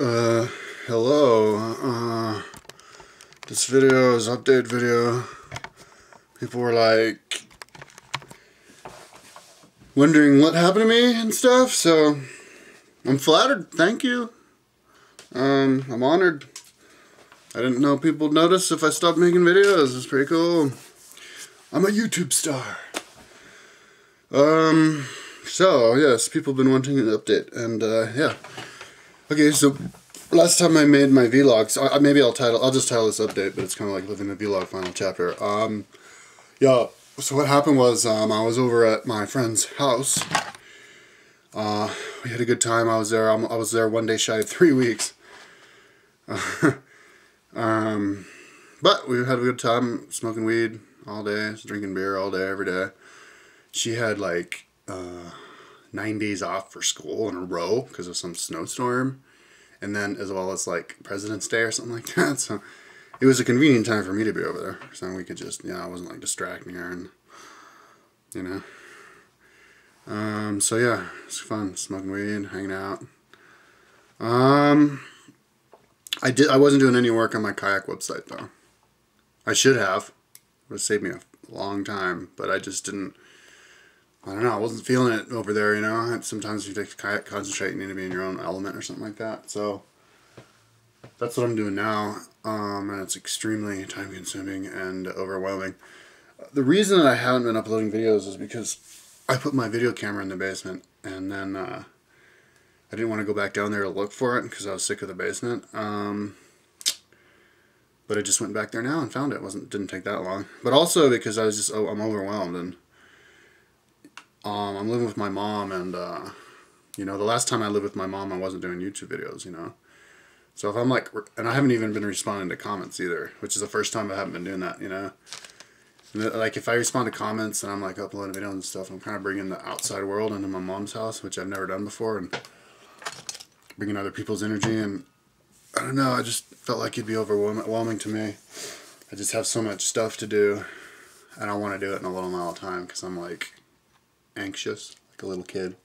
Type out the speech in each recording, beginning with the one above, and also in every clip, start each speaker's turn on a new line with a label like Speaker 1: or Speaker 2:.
Speaker 1: Uh, Hello. This video is update video. People were like wondering what happened to me and stuff, so I'm flattered. Thank you. I'm honored. I didn't know people would notice if I stopped making videos. It's pretty cool. I'm a YouTube star. So yes, people have been wanting an update, and yeah. Okay, so last time I made my vlogs, maybe I'll just title this update, but it's kind of like living the vlog final chapter. Yeah, so what happened was, I was over at my friend's house. We had a good time. I was there 1 day shy of 3 weeks. But we had a good time smoking weed all day, drinking beer all day, every day. She had like 9 days off for school in a row because of some snowstorm, and then as well as like President's Day or something like that. So it was a convenient time for me to be over there, so we could just, I wasn't like distracting her, and so yeah, it's fun smoking weed, hanging out. I wasn't doing any work on my kayak website though. I should have. It would have saved me a long time, but I just didn't. I don't know, I wasn't feeling it over there, Sometimes if you take kayak concentrate, you need to be in your own element or something like that. So that's what I'm doing now, and it's extremely time consuming and overwhelming. The reason that I haven't been uploading videos is because I put my video camera in the basement, and then I didn't want to go back down there to look for it because I was sick of the basement. But I just went back there now and found it. Didn't take that long. But also because I was just, I'm overwhelmed, and I'm living with my mom, and the last time I lived with my mom, I wasn't doing YouTube videos, So if I'm like, and I haven't even been responding to comments either, which is the first time I haven't been doing that, Like if I respond to comments and I'm like uploading videos and stuff, I'm kind of bringing the outside world into my mom's house, which I've never done before, and bringing other people's energy, and I don't know, I just felt like it'd be overwhelming to me. I just have so much stuff to do, and I want to do it in a little amount of time because I'm like anxious, like a little kid.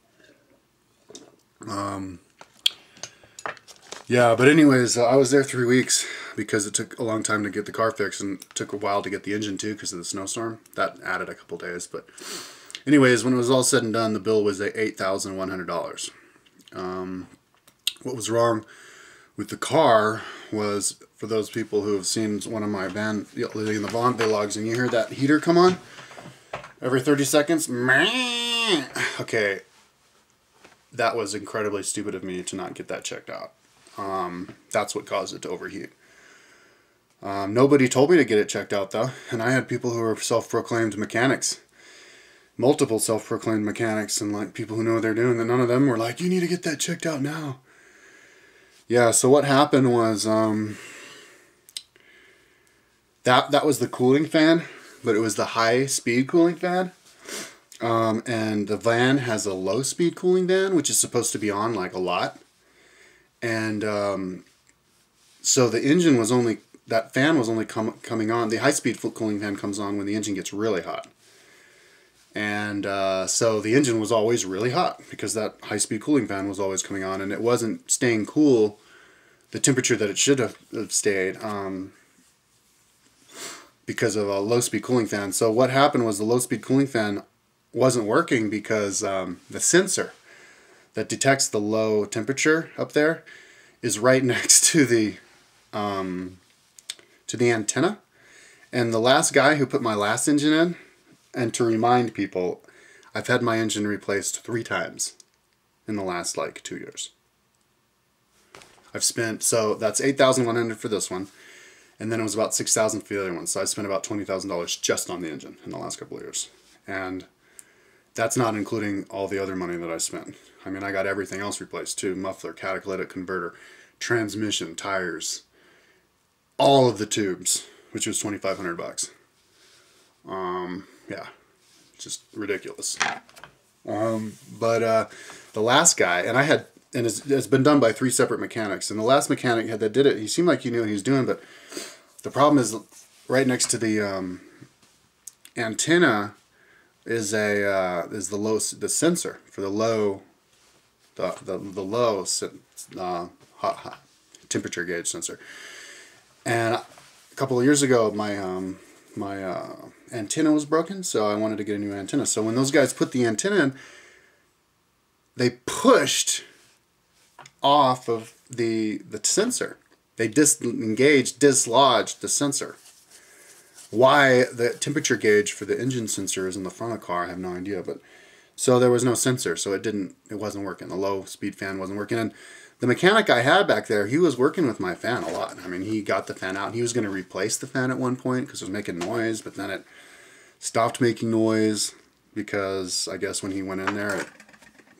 Speaker 1: Yeah, but anyways, I was there 3 weeks because it took a long time to get the car fixed, and it took a while to get the engine too because of the snowstorm. That added a couple days, but anyways, when it was all said and done, the bill was $8,100. What was wrong with the car was, for those people who have seen one of my Living in the Van vlogs, and you hear that heater come on every 30 seconds. Okay, that was incredibly stupid of me to not get that checked out. That's what caused it to overheat. Nobody told me to get it checked out though, and I had people who were self-proclaimed mechanics, multiple self-proclaimed mechanics, and like people who know what they're doing, and none of them were like, you need to get that checked out now. Yeah, so what happened was, that was the cooling fan, but it was the high-speed cooling fan. And the van has a low-speed cooling fan, which is supposed to be on like a lot. And so the engine was only, that fan was only coming on. The high-speed cooling fan comes on when the engine gets really hot. And so the engine was always really hot because that high-speed cooling fan was always coming on, and it wasn't staying cool the temperature that it should have stayed because of a low-speed cooling fan. So what happened was the low-speed cooling fan wasn't working because the sensor that detects the low temperature up there is right next to the antenna. And the last guy who put my last engine in, and to remind people, I've had my engine replaced 3 times in the last like 2 years. I've spent, so that's $8,100 for this one, and then it was about $6,000 for the other one. So I spent about $20,000 just on the engine in the last couple of years, and that's not including all the other money that I spent. I mean, I got everything else replaced too: muffler, catalytic converter, transmission, tires, all of the tubes, which was $2,500. Yeah, just ridiculous. But the last guy, and it's been done by 3 separate mechanics, and the last mechanic that did it, he seemed like he knew what he was doing, but the problem is right next to the antenna is the sensor for the low temperature gauge sensor. And a couple of years ago, my antenna was broken, so I wanted to get a new antenna. So when those guys put the antenna in, they pushed off of the sensor. They dislodged the sensor. Why the temperature gauge for the engine sensor is in the front of the car, I have no idea. But so there was no sensor, so it wasn't working. The low speed fan wasn't working. And the mechanic I had back there, he was working with my fan a lot. I mean, he got the fan out. He was going to replace the fan at one point because it was making noise, but then it stopped making noise because I guess when he went in there, it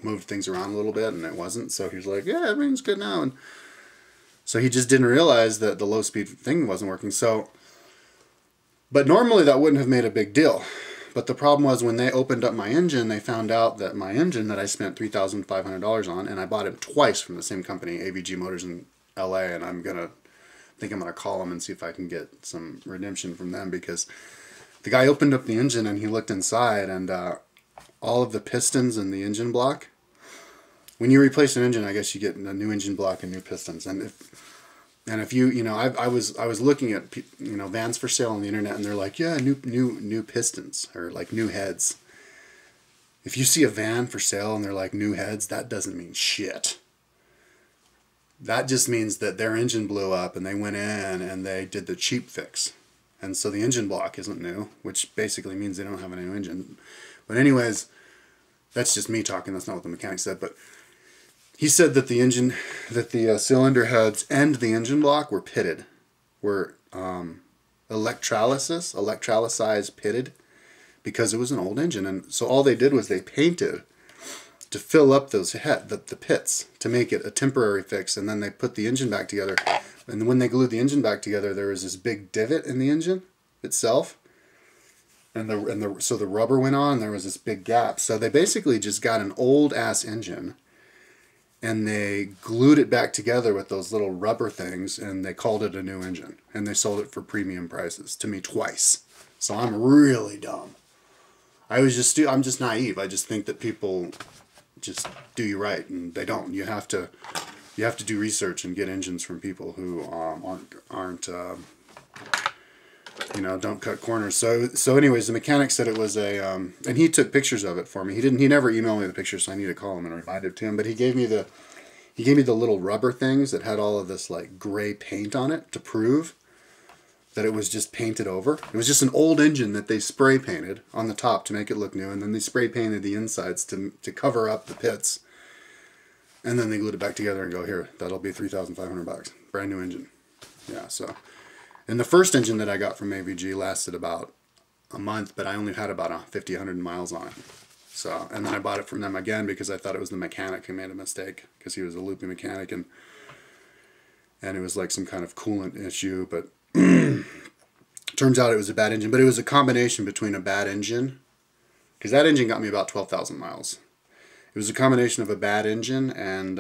Speaker 1: moved things around a little bit and it wasn't. So he was like, yeah, everything's good now. And so he just didn't realize that the low speed thing wasn't working. So, but normally that wouldn't have made a big deal. But the problem was when they opened up my engine, they found out that my engine that I spent $3,500 on, and I bought it twice from the same company, AVG Motors in LA, and I'm going to call them and see if I can get some redemption from them, because the guy opened up the engine and he looked inside, and all of the pistons in the engine block, when you replace an engine, I guess you get a new engine block and new pistons. And if you know, I was looking at, you know, vans for sale on the internet, and they're like, yeah, new pistons, or like new heads. If you see a van for sale and they're like new heads, that doesn't mean shit. That just means that their engine blew up and they went in and they did the cheap fix. And so the engine block isn't new, which basically means they don't have a new engine. But anyways, that's just me talking. That's not what the mechanic said. But he said that the engine, that the cylinder heads and the engine block were pitted, were electrolyzed pitted, because it was an old engine. And so all they did was they painted to fill up those the pits to make it a temporary fix, and then they put the engine back together. And when they glued the engine back together, there was this big divot in the engine itself, and so the rubber went on. And there was this big gap. So they basically just got an old ass engine, and they glued it back together with those little rubber things, and they called it a new engine, and they sold it for premium prices to me twice. So I'm really dumb. I'm just naive. I just think that people just do you right, and they don't. You have to do research and get engines from people who aren't you know, don't cut corners. So anyways, the mechanic said it was a and he took pictures of it for me. He never emailed me the pictures, so I need to call him and remind it to him. But he gave me the little rubber things that had all of this like gray paint on it to prove that it was just painted over. It was just an old engine that they spray painted on the top to make it look new, and then they spray painted the insides to cover up the pits. And then they glued it back together and go, here, that'll be $3,500, brand new engine. Yeah, so. And the first engine that I got from AVG lasted about a month, but I only had about 50, 100 miles on it. So, and then I bought it from them again because I thought it was the mechanic who made a mistake, because he was a loopy mechanic, and it was like some kind of coolant issue. But turns out it was a bad engine. But it was a combination between a bad engine, because that engine got me about 12,000 miles. It was a combination of a bad engine and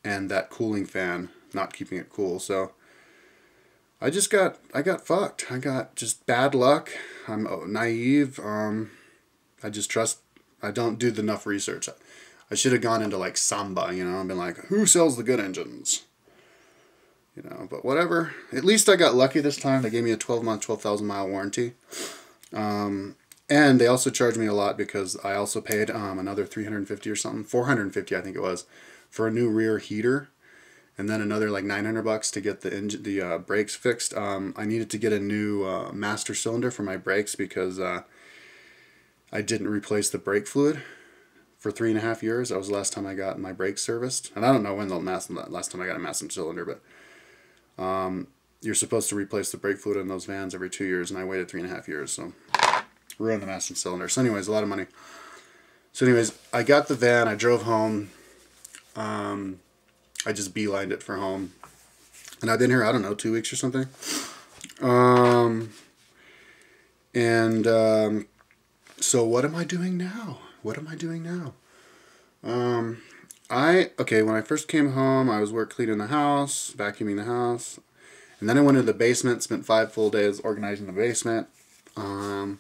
Speaker 1: that cooling fan not keeping it cool. So I got fucked. I got just bad luck. I'm naive. I don't do enough research. I should have gone into like Samba, you know, and been like, who sells the good engines? You know, but whatever. At least I got lucky this time. They gave me a 12-month, 12,000 mile warranty. And they also charged me a lot because I also paid another $350 or something, $450 I think it was, for a new rear heater. And then another like $900 to get the brakes fixed. I needed to get a new master cylinder for my brakes because I didn't replace the brake fluid for 3.5 years. That was the last time I got my brakes serviced. And I don't know when the last time I got a master cylinder, but you're supposed to replace the brake fluid in those vans every 2 years, and I waited 3.5 years, so ruined the master cylinder. So anyways, a lot of money. So anyways, I got the van, I drove home. I just beelined it for home. And I've been here, I don't know, 2 weeks or something. So what am I doing now? Okay, when I first came home, I was cleaning the house, vacuuming the house. And then I went into the basement, spent 5 full days organizing the basement. And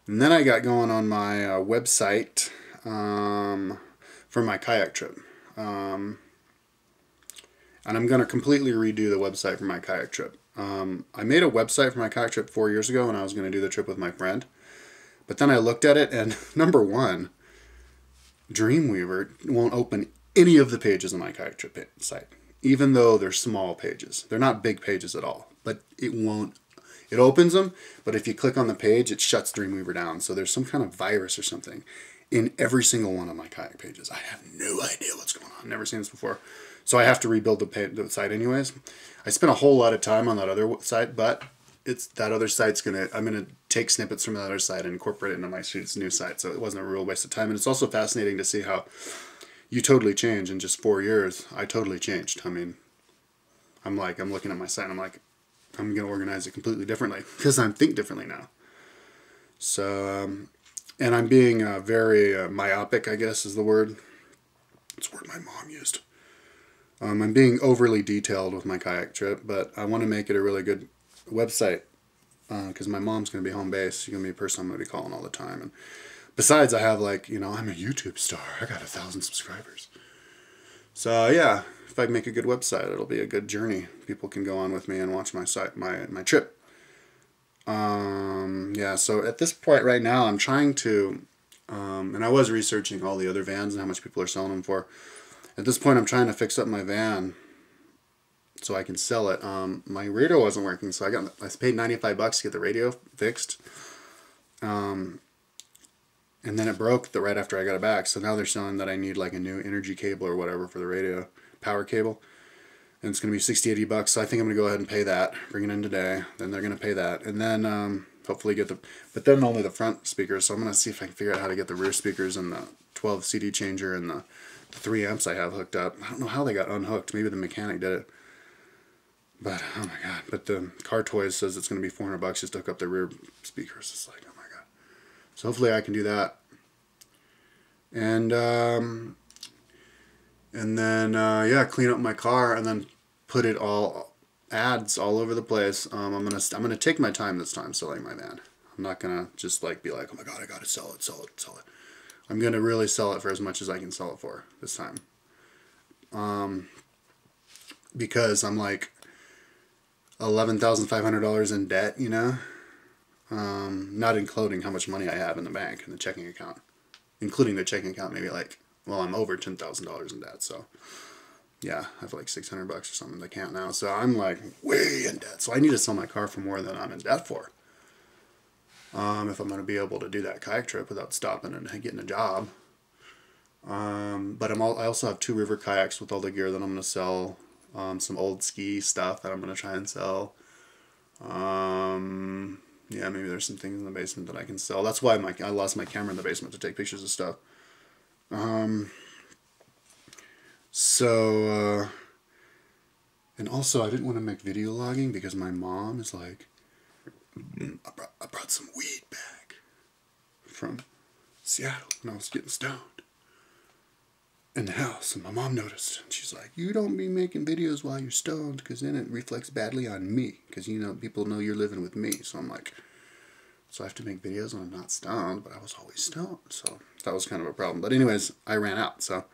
Speaker 1: then I got going on my website for my kayak trip. And I'm going to completely redo the website for my kayak trip. I made a website for my kayak trip 4 years ago when I was going to do the trip with my friend. But then I looked at it, and number one, Dreamweaver won't open any of the pages on my kayak trip site, even though they're small pages. They're not big pages at all, but it won't. It opens them, but if you click on the page, it shuts Dreamweaver down. So there's some kind of virus or something in every single one of my kayak pages. I have no idea what's going on. Never seen this before. So I have to rebuild the site anyways. I spent a whole lot of time on that other site, but that other site's I'm gonna take snippets from the other site and incorporate it into my new site. So it wasn't a real waste of time. And it's also fascinating to see how you totally change in just 4 years. I totally changed. I mean, I'm looking at my site and I'm like, I'm going to organize it completely differently because I think differently now. So, and I'm being very myopic, I guess is the word. It's a word my mom used. I'm being overly detailed with my kayak trip, but I want to make it a really good website because my mom's going to be home base. She's going to be a person I'm going to be calling all the time. And besides, I have I'm a YouTube star. I got 1,000 subscribers. So yeah, if I make a good website, it'll be a good journey. People can go on with me and watch my trip. Yeah, so at this point right now, I'm trying to, and I was researching all the other vans and how much people are selling them for. At this point, I'm trying to fix up my van so I can sell it. My radio wasn't working, so I paid $95 to get the radio fixed. And then it broke right after I got it back. So now they're selling that I need like a new energy cable or whatever for the radio, power cable. And it's going to be $60, $80. So I think I'm going to go ahead and pay that, bring it in today. Then they're going to pay that. And then hopefully but then only the front speakers. So I'm going to see if I can figure out how to get the rear speakers and the 12 CD changer and the 3 amps I have hooked up. I don't know how they got unhooked. Maybe the mechanic did it. But, oh my God. But the Car Toys says it's going to be $400 just to hook up the rear speakers. It's like, oh my God. So hopefully I can do that. And then yeah, clean up my car and then put it all ads all over the place. I'm gonna take my time this time selling my van. I'm not gonna just be like, oh my God, I gotta sell it. I'm gonna really sell it for as much as I can sell it for this time. Because I'm like $11,500 in debt, you know. Not including how much money I have in the bank in the checking account. Including the checking account, maybe I'm over $10,000 in debt. So, yeah, I have like $600 or something in the account now. So I'm like way in debt. So I need to sell my car for more than I'm in debt for. If I'm going to be able to do that kayak trip without stopping and getting a job. But I also have 2 river kayaks with all the gear that I'm going to sell. Some old ski stuff that I'm going to try and sell. Yeah, maybe there's some things in the basement that I can sell. That's why I lost my camera in the basement to take pictures of stuff. And also I didn't want to make video logging because my mom is like, I brought some weed back from Seattle when I was getting stoned in the house, and my mom noticed. And she's like, you don't be making videos while you're stoned because then it reflects badly on me because people know you're living with me. So I'm like, so I have to make videos when I'm not stoned, but I was always stoned. So that was kind of a problem. But anyways, I ran out. So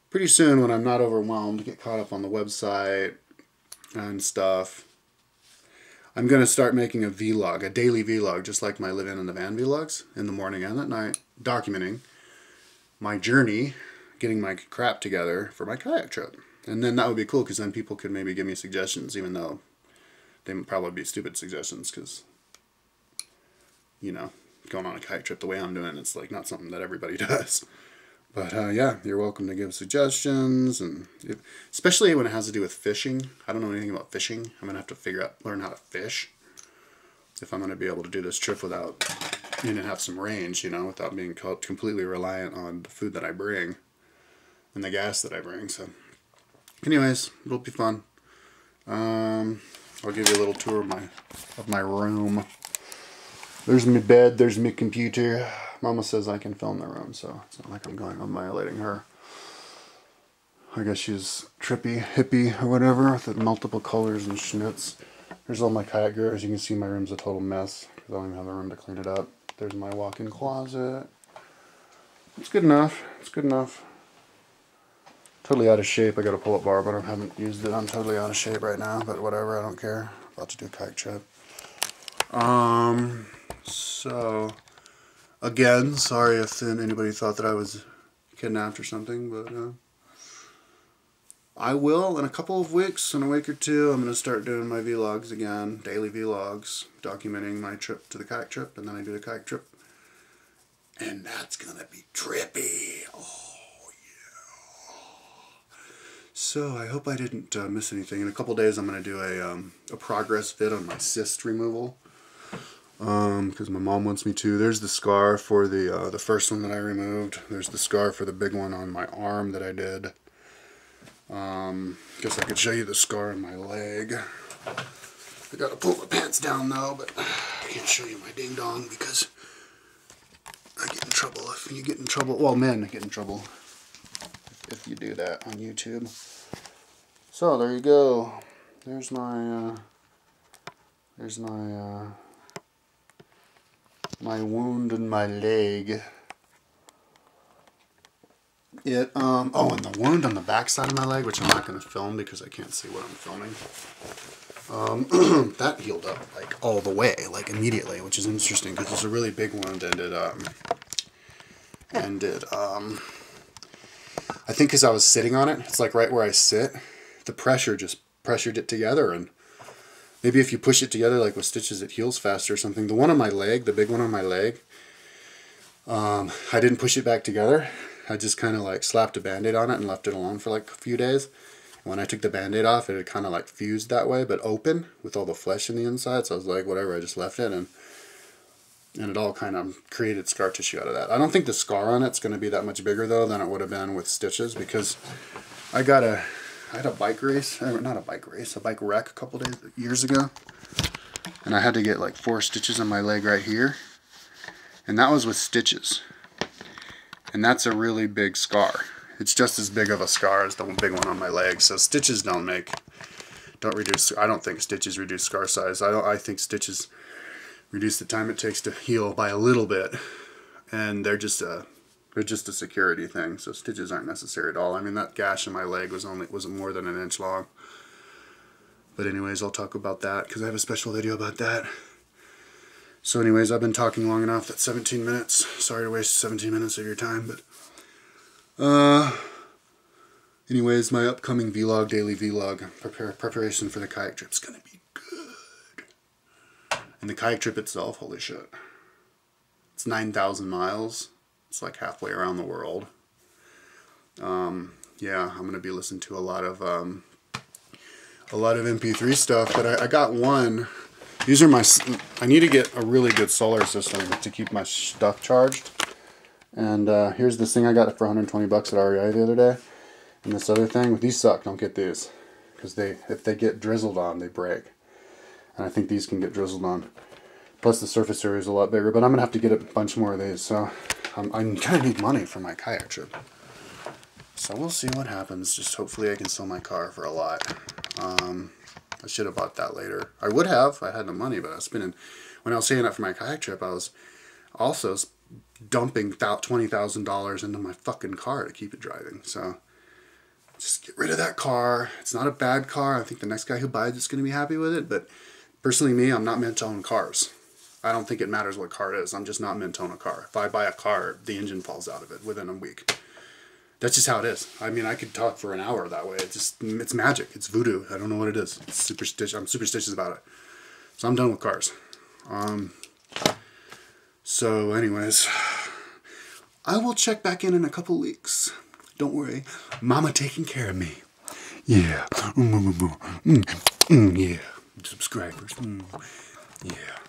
Speaker 1: pretty soon when I'm not overwhelmed, get caught up on the website and stuff, I'm going to start making a vlog, a daily vlog, just like my live in the van vlogs, in the morning and at night, documenting my journey, getting my crap together for my kayak trip. And then that would be cool because then people could maybe give me suggestions, even though they would probably be stupid suggestions because, going on a kayak trip the way I'm doing, it's like not something that everybody does. But yeah, you're welcome to give suggestions, and especially when it has to do with fishing. I don't know anything about fishing. I'm going to have to learn how to fish if I'm going to be able to do this trip without, and have some range, without being completely reliant on the food that I bring and the gas that I bring. So anyways, it'll be fun. I'll give you a little tour of my room. There's my bed, there's my computer. Mama says I can film the room, so it's not like I'm violating her. I guess she's trippy, hippie, or whatever, with the multiple colors and schnitz. There's all my kayak gear. As you can see, my room's a total mess, because I don't even have the room to clean it up. There's my walk-in closet. It's good enough. It's good enough. Totally out of shape. I got a pull-up bar, but I haven't used it. I'm totally out of shape right now, but whatever, I don't care. About to do a kayak trip. So, again, sorry if anybody thought that I was kidnapped or something, but I will in a couple of weeks, in a week or two, I'm going to start doing my vlogs again, daily vlogs, documenting my trip to the kayak trip, and then I do the kayak trip. And that's going to be trippy. Oh, yeah. So I hope I didn't miss anything. In a couple days, I'm going to do a progress vid on my cyst removal. Because my mom wants me to. There's the scar for the first one that I removed. There's the scar for the big one on my arm that I did. Guess I could show you the scar on my leg. I gotta pull my pants down though, but I can't show you my ding dong because I get in trouble if you get in trouble. Well, men get in trouble if you do that on YouTube. So there you go. There's my my wound in my leg. Oh, and the wound on the back side of my leg, which I'm not going to film because I can't see what I'm filming. That healed up like all the way, like immediately, which is interesting because it's a really big wound, and I think because I was sitting on it, it's like right where I sit, the pressure just pressured it together, and maybe if you push it together like with stitches, it heals faster or something. The one on my leg, the big one on my leg, I didn't push it back together. I just kind of like slapped a band-aid on it and left it alone for like a few days. When I took the band-aid off, it had kind of like fused that way, but open with all the flesh in the inside. So I was like, whatever, I just left it, and it all kind of created scar tissue out of that. I don't think the scar on it's going to be that much bigger though than it would have been with stitches, because I had a bike race, not a bike race, a bike wreck a couple years ago, and I had to get like 4 stitches on my leg right here, and that was with stitches. And that's a really big scar. It's just as big of a scar as the big one on my leg. So stitches don't reduce. I don't think stitches reduce scar size. I think stitches reduce the time it takes to heal by a little bit, and they're just a security thing. So stitches aren't necessary at all. I mean, that gash in my leg wasn't more than 1 inch long. But anyways, I'll talk about that because I have a special video about that. So anyways, I've been talking long enough. That's 17 minutes. Sorry to waste 17 minutes of your time, but anyways, my upcoming vlog, daily vlog, preparation for the kayak trip's gonna be good. And the kayak trip itself, holy shit. It's 9,000 miles. It's like halfway around the world. Yeah, I'm gonna be listening to a lot of MP3 stuff, but I got one. These are I need to get a really good solar system to keep my stuff charged. And here's this thing I got for 120 bucks at REI the other day. And this other thing, these suck, don't get these. Because if they get drizzled on, they break. And I think these can get drizzled on. Plus the surface area is a lot bigger, but I'm going to have to get a bunch more of these. So I'm going to need money for my kayak trip. So we'll see what happens. Just hopefully I can sell my car for a lot. I should have bought that later. I would have if I had the money, but I was spending, when I was saving up for my kayak trip, I was also dumping $20,000 into my fucking car to keep it driving. So just get rid of that car. It's not a bad car. I think the next guy who buys it's going to be happy with it. But personally, me, I'm not meant to own cars. I don't think it matters what car it is. I'm just not meant to own a car. If I buy a car, the engine falls out of it within a week. That's just how it is. I mean, I could talk for an hour that way. It's magic. It's voodoo. I don't know what it is. It's superstitious. I'm superstitious about it. So I'm done with cars. So anyways, I will check back in a couple weeks. Don't worry. Mama taking care of me. Yeah. Yeah. Subscribers. Yeah.